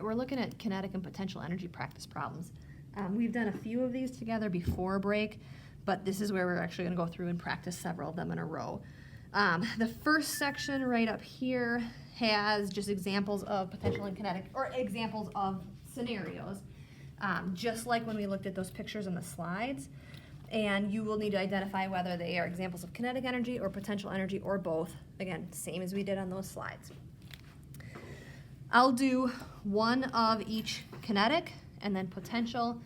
right, we're looking at kinetic and potential energy practice problems. We've done a few of these together before break, but this is where we're actually going to go through and practice several of them in a row. The first section right up here has just examples of potential and kinetic, or examples of scenarios, just like when we looked at those pictures in the slides. And you will need to identify whether they are examples of kinetic energy or potential energy or both. Again, same as we did on those slides. I'll do one of each kinetic and then potential,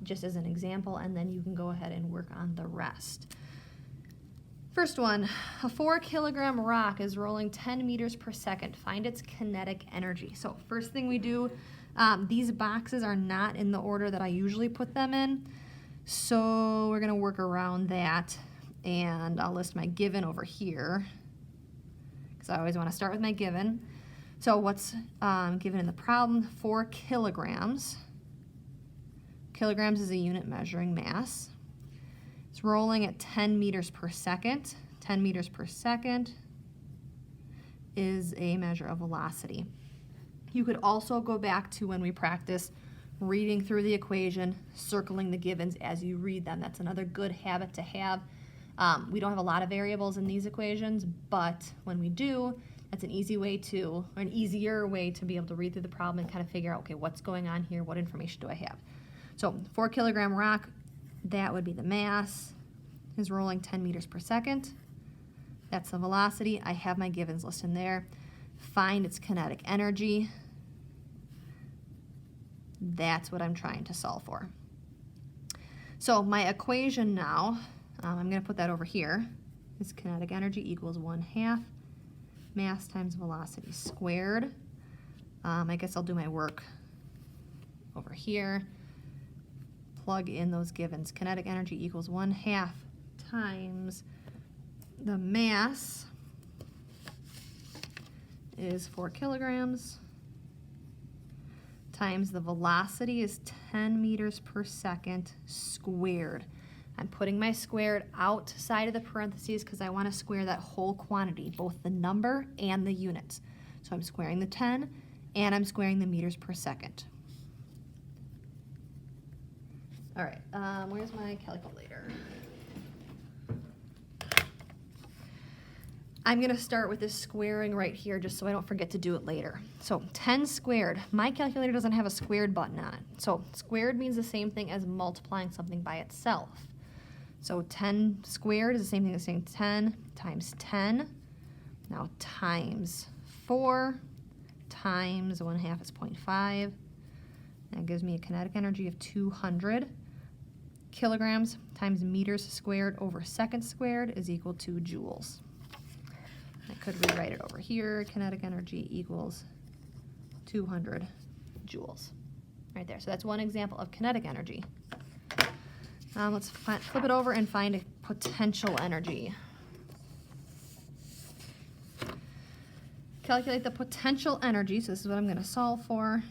just as an example, and then you can go ahead and work on the rest. First one, a 4 kilogram rock is rolling 10 meters per second. Find its kinetic energy. So first thing we do, these boxes are not in the order that I usually put them in. So we're gonna work around that, and I'll list my given over here, because I always wanna start with my given. So what's given in the problem? 4 kilograms. Kilograms is a unit measuring mass. It's rolling at 10 meters per second. 10 meters per second is a measure of velocity. You could also go back to when we practice reading through the equation, circling the givens as you read them. That's another good habit to have. We don't have a lot of variables in these equations, but when we do, that's an easy way to, or an easier way to be able to read through the problem and kind of figure out, okay, what's going on here? What information do I have? So 4 kilogram rock, that would be the mass, is rolling 10 meters per second. That's the velocity. I have my givens listed there. Find its kinetic energy. That's what I'm trying to solve for. So my equation now, I'm going to put that over here, is kinetic energy equals 1/2 mass times velocity squared. I guess I'll do my work over here. Plug in those givens. Kinetic energy equals 1/2 times the mass is 4 kilograms times the velocity is 10 meters per second squared. I'm putting my squared outside of the parentheses because I want to square that whole quantity, both the number and the units. So I'm squaring the 10 and I'm squaring the meters per second. All right, where's my calculator? I'm going to start with this squaring right here just so I don't forget to do it later. So 10 squared, my calculator doesn't have a squared button on it. So squared means the same thing as multiplying something by itself. So 10 squared is the same thing as saying 10 times 10. Now times 4 times 1/2 is 0.5. That gives me a kinetic energy of 200 kilograms times meters squared over seconds squared is equal to joules. I could rewrite it over here. Kinetic energy equals 200 joules. Right there. So that's one example of kinetic energy. Let's flip it over and find a potential energy. Calculate the potential energy, so this is what I'm going to solve for,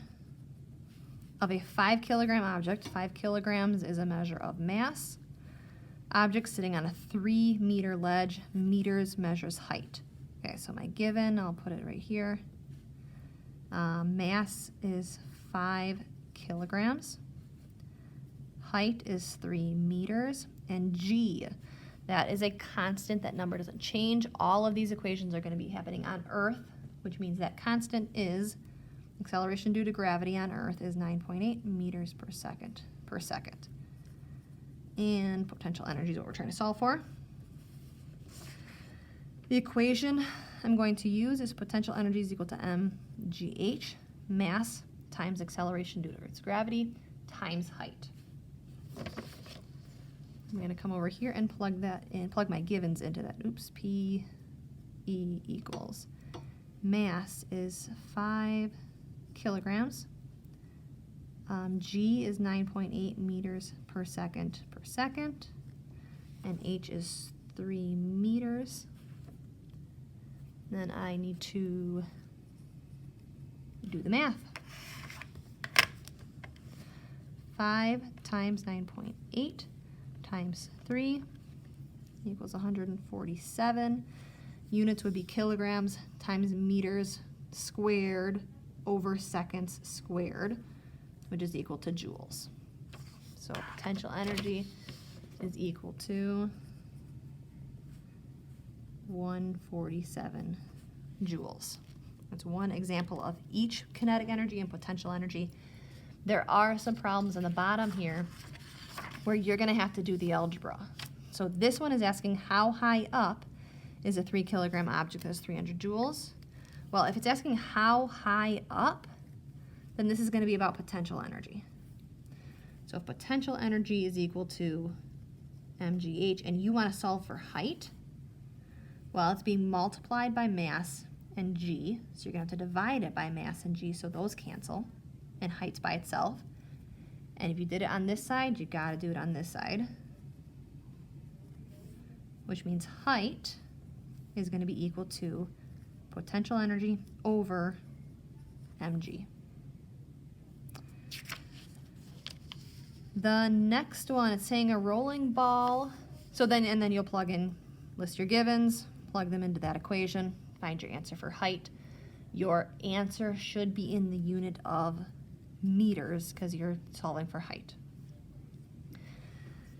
of a 5 kilogram object. 5 kilograms is a measure of mass. Object sitting on a 3 meter ledge. Meters measures height. Okay, so my given, I'll put it right here. Mass is 5 kilograms. Height is 3 meters. And G, that is a constant. That number doesn't change. All of these equations are going to be happening on Earth, which means that constant is acceleration due to gravity on Earth is 9.8 meters per second. And potential energy is what we're trying to solve for. The equation I'm going to use is potential energy is equal to mgh, mass times acceleration due to Earth's gravity, times height. I'm going to come over here and plug that in, plug my givens into that. Oops, P E equals. Mass is 5 kilograms. G is 9.8 meters per second, and H is 3 meters. Then I need to do the math. 5 times 9.8 times 3 equals 147. Units would be kilograms times meters squared over seconds squared, which is equal to joules. So potential energy is equal to 147 joules. That's one example of each kinetic energy and potential energy. There are some problems on the bottom here where you're going to have to do the algebra. So this one is asking how high up is a 3 kilogram object that's 300 joules. Well, if it's asking how high up, then this is going to be about potential energy. So if potential energy is equal to mgh and you want to solve for height, well, it's being multiplied by mass and g, so you're going to have to divide it by mass and g, so those cancel, and height's by itself. And if you did it on this side, you got to do it on this side, which means height is going to be equal to potential energy over mg. The next one, it's saying a rolling ball. So then you'll plug in, list your givens, plug them into that equation, find your answer for height. Your answer should be in the unit of meters because you're solving for height.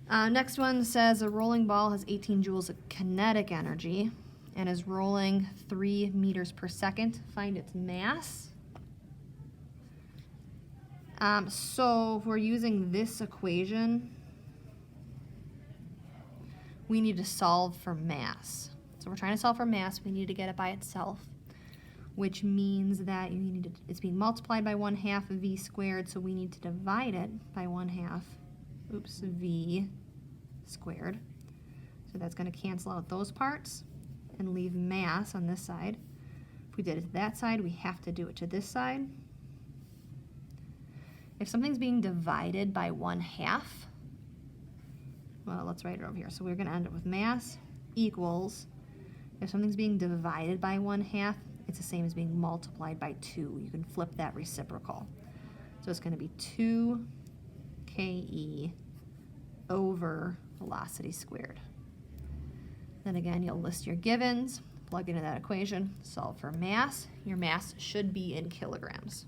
Next one says a rolling ball has 18 joules of kinetic energy and is rolling 3 meters per second. Find its mass. So if we're using this equation, we need to solve for mass. So we're trying to solve for mass, we need to get it by itself, which means that it's being multiplied by 1/2 v squared, so we need to divide it by 1/2, v squared. So that's going to cancel out those parts and leave mass on this side. If we did it to that side, we have to do it to this side. If something's being divided by 1/2, well, let's write it over here. So we're going to end up with mass equals, if something's being divided by 1/2, it's the same as being multiplied by 2. You can flip that reciprocal. So it's going to be 2 ke over velocity squared. Then again, you'll list your givens, plug into that equation, solve for mass. Your mass should be in kilograms.